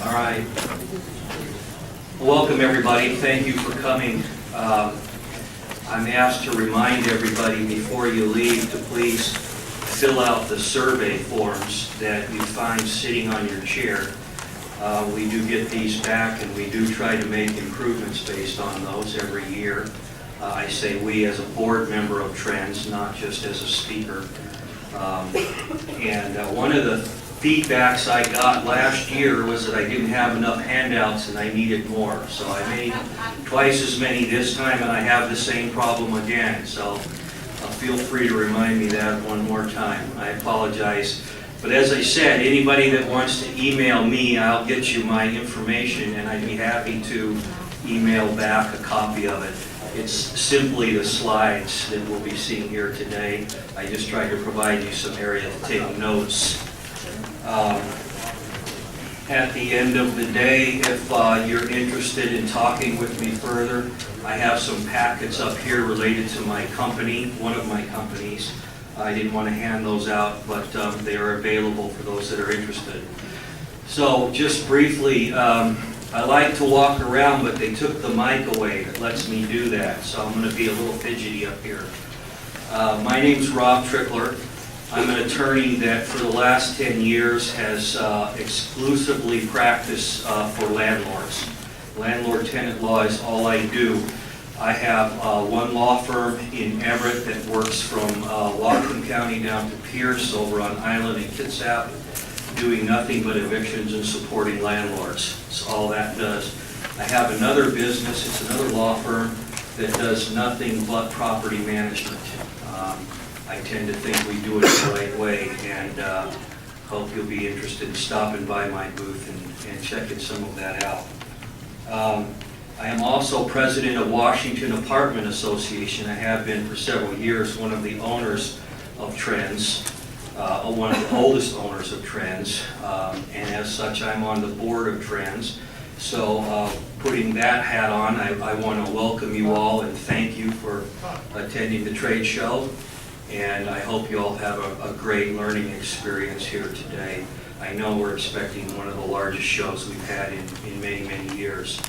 All right. Welcome, everybody. Thank you for coming. I'm asked to remind everybody before you leave to please fill out the survey forms that you find sitting on your chair. We do get these back, and we do try to make improvements based on those every year. I say we as a board member of Trends, not just as a speaker. One of the feedbacks I got last year was that I didn't have enough handouts and I needed more. So I made twice as many this time, and I have the same problem again. So feel free to remind me that one more time. I apologize. But as I said, anybody that wants to email me, I'll get you my information, and I'd be happy to email back a copy of it. It's simply the slides that we'll be seeing here today. I just tried to provide you some area to take notes. At the end of the day, if you're interested in talking with me further, I have some packets up here related to my company, one of my companies. I didn't want to hand those out, but they are available for those that are interested. So just briefly, I like to walk around, but they took the mic away that lets me do that, so I'm going to be a little fidgety up here. My name's Rob Trickler. I'm an attorney that for the last 10 years has exclusively practiced for landlords. Landlord-tenant law is all I do. I have one law firm in Everett that works from Whatcom County down to Pierce over on Island and Kitsap, doing nothing but evictions and supporting landlords. That's all that does. I have another business, it's another law firm that does nothing but property management. I tend to think we do it the right way, and hope you'll be interested in stopping by my booth and checking some of that out. I am also president of Washington Apartment Association. I have been for several years, one of the owners of Trends, one of the oldest owners of Trends, and as such I'm on the board of Trends. So putting that hat on, I want to welcome you all and thank you for attending the trade show. And I hope you all have a great learning experience here today. I know we're expecting one of the largest shows we've had in many, many years.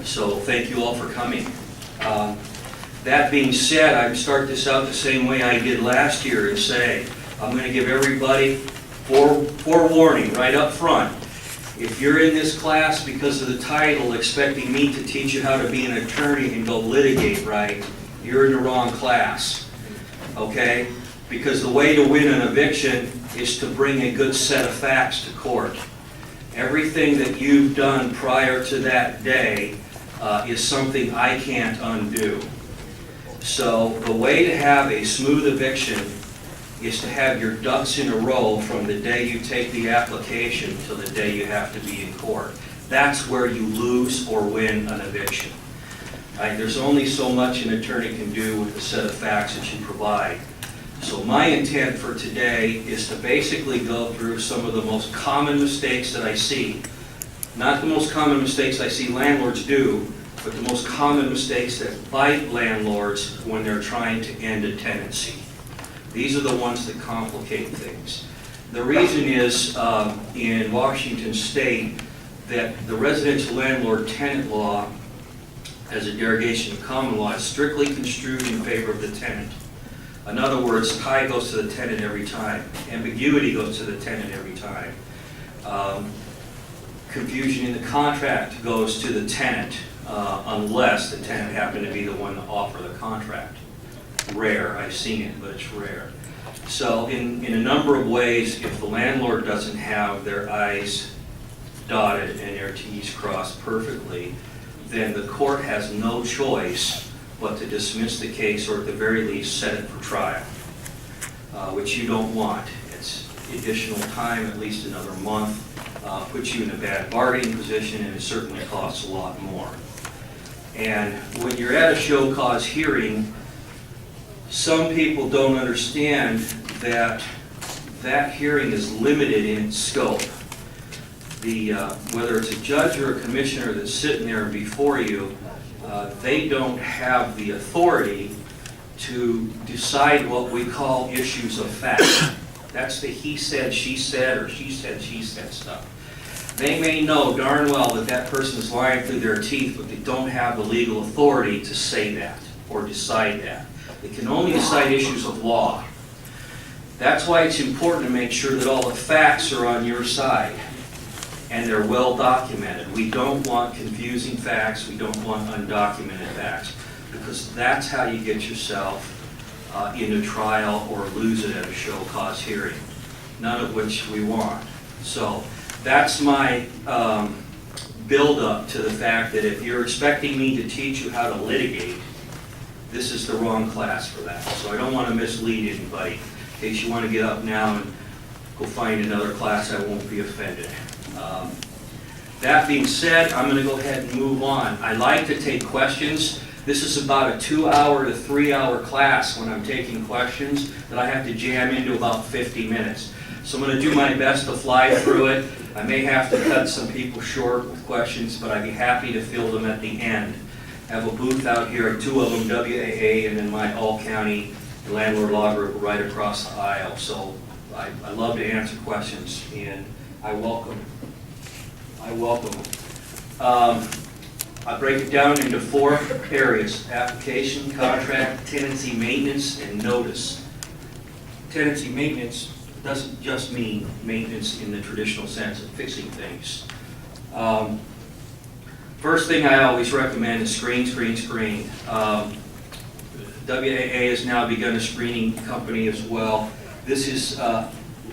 So thank you all for coming. That being said, I would start this out the same way I did last year and say, I'm going to give everybody forewarning right up front. If you're in this class because of the title expecting me to teach you how to be an attorney and go litigate right, you're in the wrong class. Okay? Because the way to win an eviction is to bring a good set of facts to court. Everything that you've done prior to that day is something I can't undo. So the way to have a smooth eviction is to have your ducks in a row from the day you take the application to the day you have to be in court. That's where you lose or win an eviction. There's only so much an attorney can do with the set of facts that you provide. So my intent for today is to basically go through some of the most common mistakes that I see. Not the most common mistakes I see landlords do, but the most common mistakes that bite landlords when they're trying to end a tenancy. These are the ones that complicate things. The reason is in Washington State that the residential landlord-tenant law as a derogation of common law is strictly construed in favor of the tenant. In other words, tie goes to the tenant every time. Ambiguity goes to the tenant every time. Confusion in the contract goes to the tenant unless the tenant happened to be the one to offer the contract. Rare, I've seen it, but it's rare. So in a number of ways, if the landlord doesn't have their I's dotted and their T's crossed perfectly, then the court has no choice but to dismiss the case, or at the very least set it for trial, which you don't want. It's additional time, at least another month, puts you in a bad bargaining position, and it certainly costs a lot more. And when you're at a show cause hearing, some people don't understand that that hearing is limited in its scope. Whether it's a judge or a commissioner that's sitting there before you, they don't have the authority to decide what we call issues of fact. That's the he said, she said, or she said, she said stuff. They may know darn well that that person's lying through their teeth, but they don't have the legal authority to say that or decide that. They can only decide issues of law. That's why it's important to make sure that all the facts are on your side and they're well documented. We don't want confusing facts, we don't want undocumented facts, because that's how you get yourself into trial or lose it at a show cause hearing, none of which we want. So that's my build-up to the fact that if you're expecting me to teach you how to litigate, this is the wrong class for that. So I don't want to mislead anybody. In case you want to get up now and go find another class, I won't be offended. That being said, I'm going to go ahead and move on. I like to take questions. This is about a 2-hour to 3-hour class when I'm taking questions that I have to jam into about 50 minutes. So I'm going to do my best to fly through it. I may have to cut some people short with questions, but I'd be happy to field them at the end. I have a booth out here, 2 of them, WAA, and then my all-county landlord law group right across the aisle. So I love to answer questions, and I welcome them. I break it down into 4 areas: application, contract, tenancy maintenance, and notice. Tenancy maintenance doesn't just mean maintenance in the traditional sense of fixing things. First thing I always recommend is screen. WAA has now begun a screening company as well. This is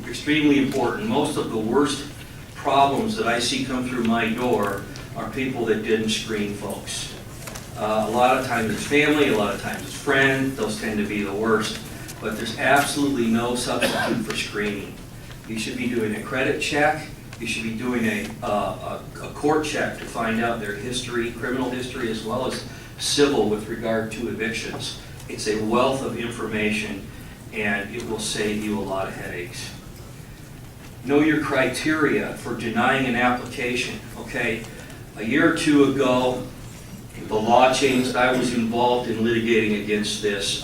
extremely important. Most of the worst problems that I see come through my door are people that didn't screen folks. A lot of times it's family, a lot of times it's friends. Those tend to be the worst. But there's absolutely no substitute for screening. You should be doing a credit check. You should be doing a court check to find out their history, criminal history, as well as civil with regard to evictions. It's a wealth of information, and it will save you a lot of headaches. Know your criteria for denying an application, okay? A year or 2 ago, the law changed. I was involved in litigating against this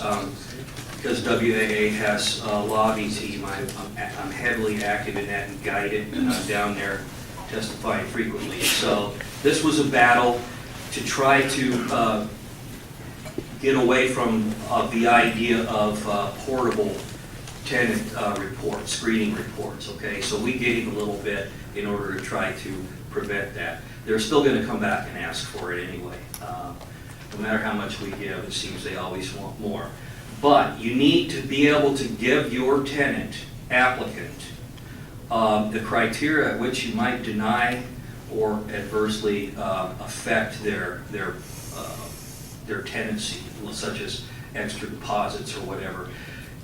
because WAA has a lobby team. I'm heavily active in that and guide it, and I'm down there testifying frequently. So this was a battle to try to get away from the idea of portable tenant reports, screening reports, okay? So we gave a little bit in order to try to prevent that. They're still going to come back and ask for it anyway. No matter how much we give, it seems they always want more. But you need to be able to give your tenant, applicant, the criteria at which you might deny or adversely affect their tenancy, such as extra deposits or whatever.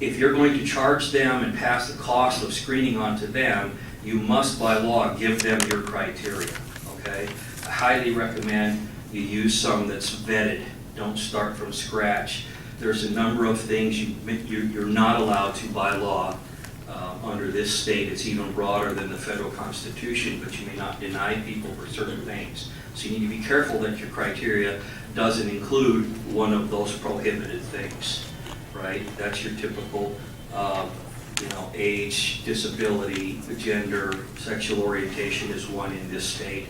If you're going to charge them and pass the cost of screening on to them, you must by law give them your criteria, okay? I highly recommend you use some that's vetted. Don't start from scratch. There's a number of things you're not allowed to by law under this state. It's even broader than the federal constitution, but you may not deny people for certain things. So you need to be careful that your criteria doesn't include one of those prohibited things, right? That's your typical, age, disability, gender, sexual orientation is one in this state.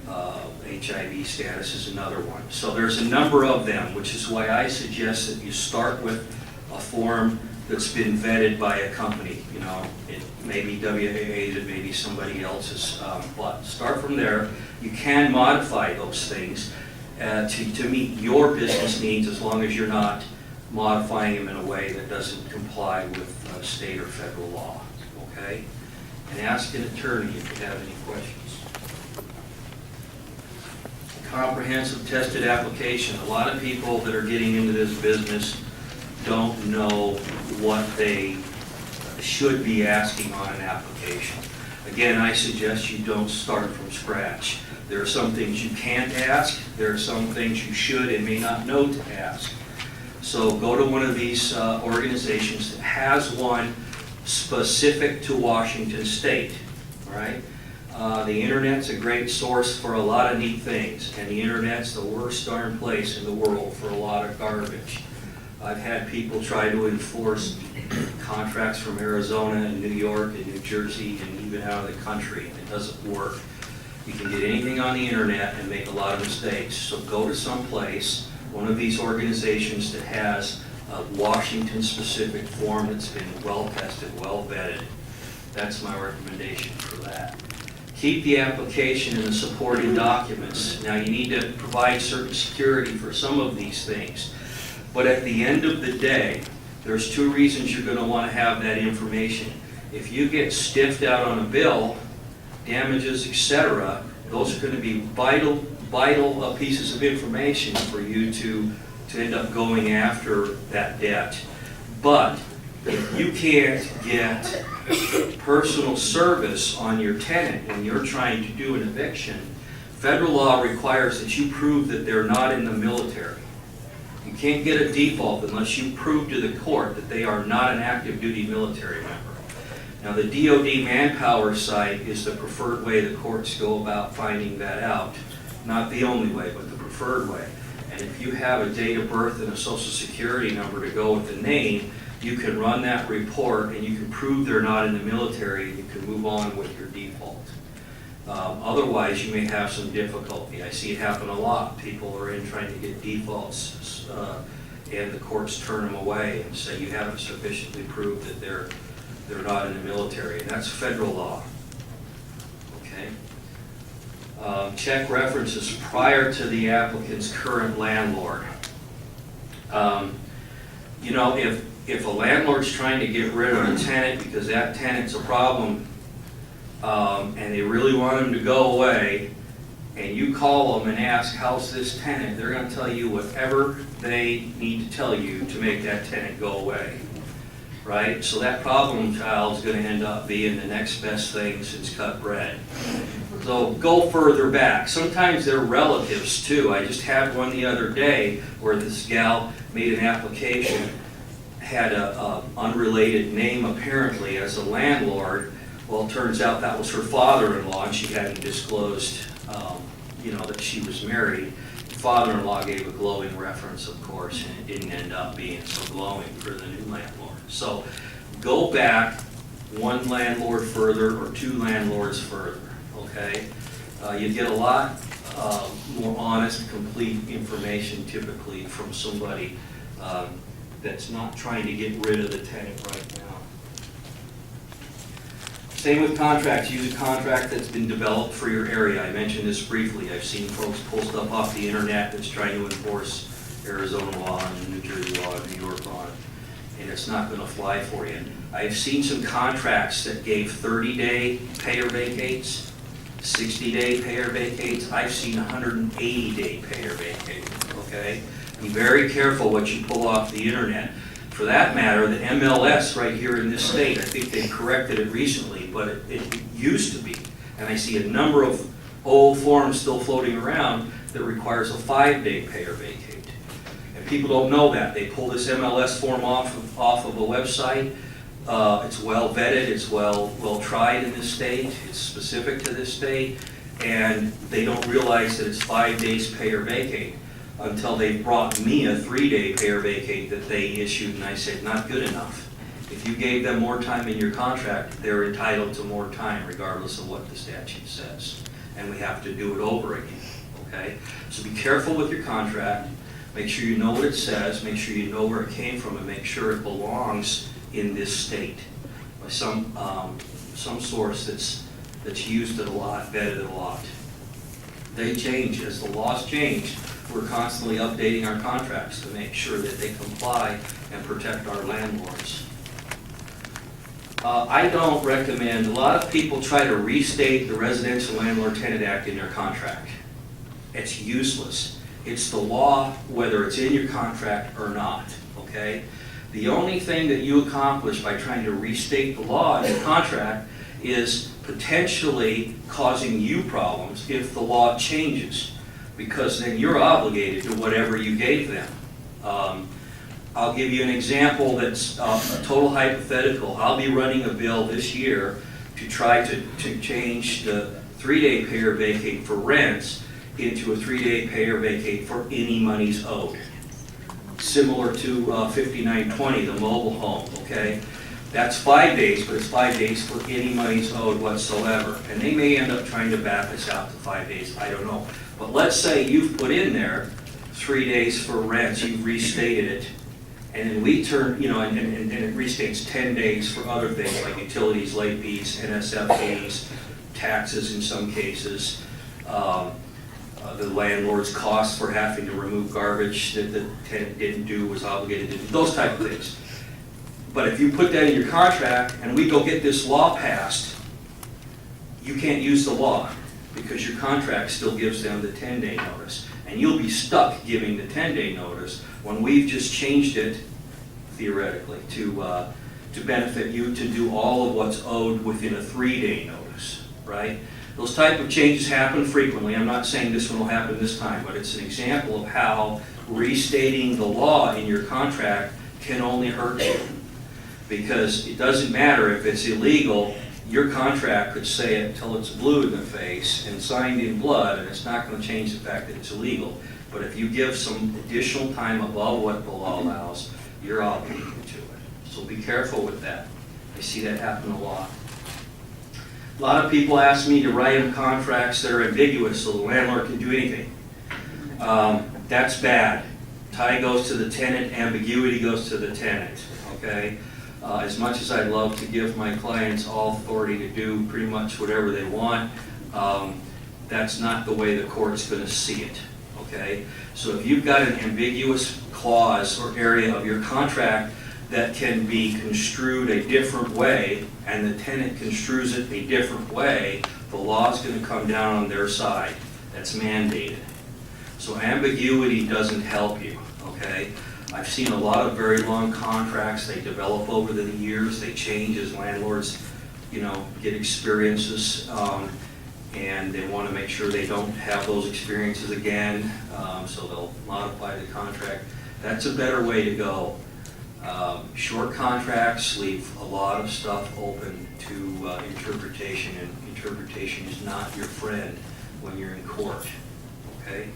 HIV status is another one. So there's a number of them, which is why I suggest that you start with a form that's been vetted by a company. It may be WAA's, it may be somebody else's, but start from there. You can modify those things to meet your business needs, as long as you're not modifying them in a way that doesn't comply with state or federal law, okay? And ask an attorney if you have any questions. Comprehensive tested application. A lot of people that are getting into this business don't know what they should be asking on an application. Again, I suggest you don't start from scratch. There are some things you can't ask. There are some things you should and may not know to ask. So go to one of these organizations that has one specific to Washington State, all right? The internet's a great source for a lot of neat things, and the internet's the worst darn place in the world for a lot of garbage. I've had people try to enforce contracts from Arizona and New York and New Jersey and even out of the country, and it doesn't work. You can get anything on the internet and make a lot of mistakes. So go to some place, one of these organizations that has a Washington-specific form that's been well-tested, well-vetted. That's my recommendation for that. Keep the application and the supporting documents. Now, you need to provide certain security for some of these things. But at the end of the day, there's two reasons you're going to want to have that information. If you get stiffed out on a bill, damages, etc., those are going to be vital pieces of information for you to end up going after that debt. But if you can't get personal service on your tenant when you're trying to do an eviction, federal law requires that you prove that they're not in the military. You can't get a default unless you prove to the court that they are not an active duty military member. Now, the DoD manpower site is the preferred way the courts go about finding that out. Not the only way, but the preferred way. And if you have a date of birth and a social security number to go with the name, you can run that report and you can prove they're not in the military and you can move on with your default. Otherwise, you may have some difficulty. I see it happen a lot. People are in trying to get defaults and the courts turn them away and say you haven't sufficiently proved that they're not in the military. And that's federal law. Okay? Check references prior to the applicant's current landlord. You know, if a landlord's trying to get rid of a tenant because that tenant's a problem and they really want him to go away, and you call them and ask, how's this tenant? They're going to tell you whatever they need to tell you to make that tenant go away. Right? So that problem child is going to end up being the next best thing since cut bread. So go further back. Sometimes they're relatives too. I just had one the other day where this gal made an application, had a unrelated name apparently as a landlord. Well, it turns out that was her father-in-law, and she hadn't disclosed, you know, that she was married. The father-in-law gave a glowing reference, of course, and it didn't end up being so glowing for the new landlord. So go back one landlord further or two landlords further, okay? You get a lot more honest, complete information typically from somebody that's not trying to get rid of the tenant right now. Same with contracts. Use a contract that's been developed for your area. I mentioned this briefly. I've seen folks pull stuff off the internet that's trying to enforce Arizona law and New Jersey law and New York law, and it's not going to fly for you. I've seen some contracts that gave 30-day pay or vacates, 60-day pay or vacates. I've seen 180-day pay or vacate, okay? Be very careful what you pull off the internet. For that matter, the MLS right here in this state, I think they corrected it recently, but it used to be, and I see a number of old forms still floating around that requires a 5-day pay or vacate. And people don't know that. They pull this MLS form off of a website. It's well vetted, it's well tried in this state, it's specific to this state, and they don't realize that it's 5 days pay or vacate until they brought me a 3-day pay or vacate that they issued, and I said, not good enough. If you gave them more time in your contract, they're entitled to more time regardless of what the statute says. And we have to do it over again, okay? So be careful with your contract. Make sure you know what it says, make sure you know where it came from, and make sure it belongs in this state by some source that's used it a lot, vetted it a lot. They change. As the laws change, we're constantly updating our contracts to make sure that they comply and protect our landlords. I don't recommend, a lot of people try to restate the Residential Landlord-Tenant Act in their contract. It's useless. It's the law whether it's in your contract or not, okay? The only thing that you accomplish by trying to restate the law in your contract is potentially causing you problems if the law changes, because then you're obligated to whatever you gave them. I'll give you an example that's a total hypothetical. I'll be running a bill this year to try to change the 3-day pay or vacate for rents into a 3-day pay or vacate for any monies owed. similar to 5920, the mobile home, okay? That's 5 days, but it's 5 days for any monies owed whatsoever. And they may end up trying to back us out to 5 days, I don't know. But let's say you've put in there 3 days for rents, you've restated it, and then we turn, and it restates 10 days for other things like utilities, late fees, NSF fees, taxes in some cases, the landlord's costs for having to remove garbage that the tenant didn't do, was obligated to do, those type of things. But if you put that in your contract and we go get this law passed, you can't use the law because your contract still gives them the 10-day notice. And you'll be stuck giving the 10-day notice when we've just changed it, theoretically, to benefit you to do all of what's owed within a 3-day notice, right? Those type of changes happen frequently. I'm not saying this one will happen this time, but it's an example of how restating the law in your contract can only hurt you. Because it doesn't matter if it's illegal, your contract could say it until it's blue in the face and signed in blood, and it's not going to change the fact that it's illegal. But if you give some additional time above what the law allows, you're obligated to it. So be careful with that. I see that happen a lot. A lot of people ask me to write them contracts that are ambiguous so the landlord can do anything. That's bad. Tie goes to the tenant, ambiguity goes to the tenant, okay? As much as I'd love to give my clients all authority to do pretty much whatever they want, that's not the way the court's going to see it, okay? So if you've got an ambiguous clause or area of your contract that can be construed a different way, and the tenant construes it a different way, the law's going to come down on their side. That's mandated. So ambiguity doesn't help you, okay? I've seen a lot of very long contracts. They develop over the years. They change as landlords, get experiences, and they want to make sure they don't have those experiences again, so they'll modify the contract. That's a better way to go. Short contracts leave a lot of stuff open to interpretation, and interpretation is not your friend when you're in court, okay?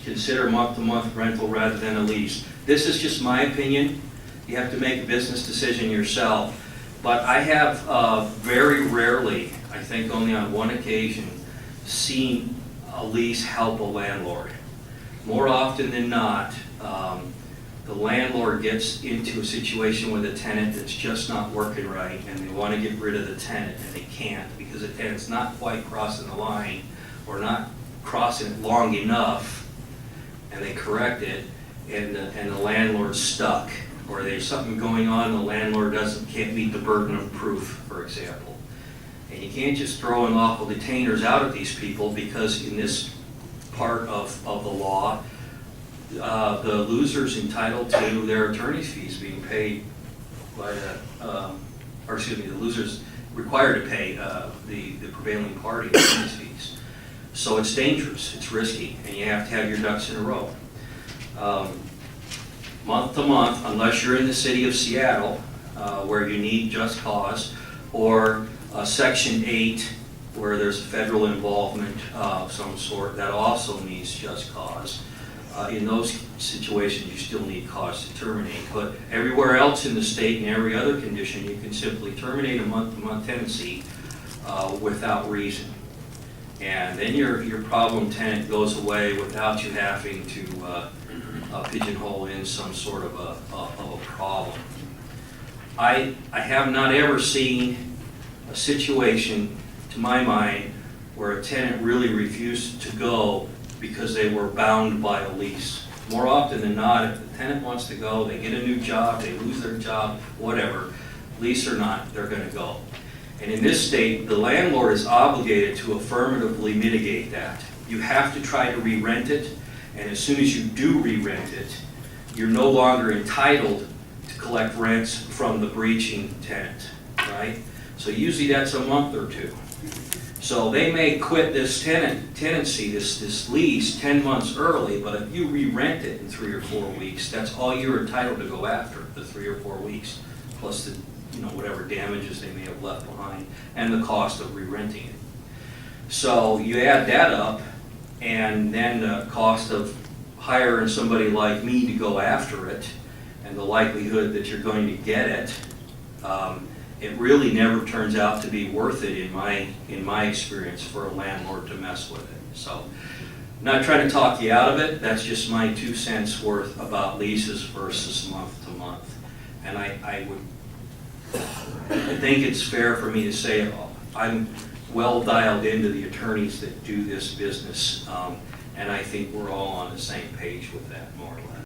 Consider month-to-month rental rather than a lease. This is just my opinion. You have to make a business decision yourself. But I have very rarely, I think only on one occasion, seen a lease help a landlord. More often than not, the landlord gets into a situation with a tenant that's just not working right, and they want to get rid of the tenant, and they can't because the tenant's not quite crossing the line or not crossing it long enough, and they correct it, and the landlord's stuck, or there's something going on, the landlord can't meet the burden of proof, for example. And you can't just throw unlawful detainers out at these people, because in this part of the law, the loser's entitled to their attorney's fees being paid by the loser's required to pay the prevailing party attorney's fees. So it's dangerous, it's risky, and you have to have your ducks in a row. Month to month, unless you're in the city of Seattle, where you need just cause, or Section 8, where there's federal involvement of some sort, that also needs just cause. In those situations, you still need cause to terminate. But everywhere else in the state, and every other condition, you can simply terminate a month-to-month tenancy without reason. And then your problem tenant goes away without you having to pigeonhole in some sort of a problem. I have not ever seen a situation, to my mind, where a tenant really refused to go because they were bound by a lease. More often than not, if the tenant wants to go, they get a new job, they lose their job, whatever, lease or not, they're going to go. And in this state, the landlord is obligated to affirmatively mitigate that. You have to try to re-rent it, and as soon as you do re-rent it, you're no longer entitled to collect rents from the breaching tenant, right? So usually that's a month or two. So they may quit this tenancy, this lease 10 months early, but if you re-rent it in 3 or 4 weeks, that's all you're entitled to go after, the 3 or 4 weeks, plus the whatever damages they may have left behind, and the cost of re-renting it. So you add that up, and then the cost of hiring somebody like me to go after it, and the likelihood that you're going to get it, it really never turns out to be worth it in my experience for a landlord to mess with it. So, I'm not trying to talk you out of it. That's just my 2 cents worth about leases versus month to month. And I think it's fair for me to say I'm well dialed into the attorneys that do this business, and I think we're all on the same page with that, more or less.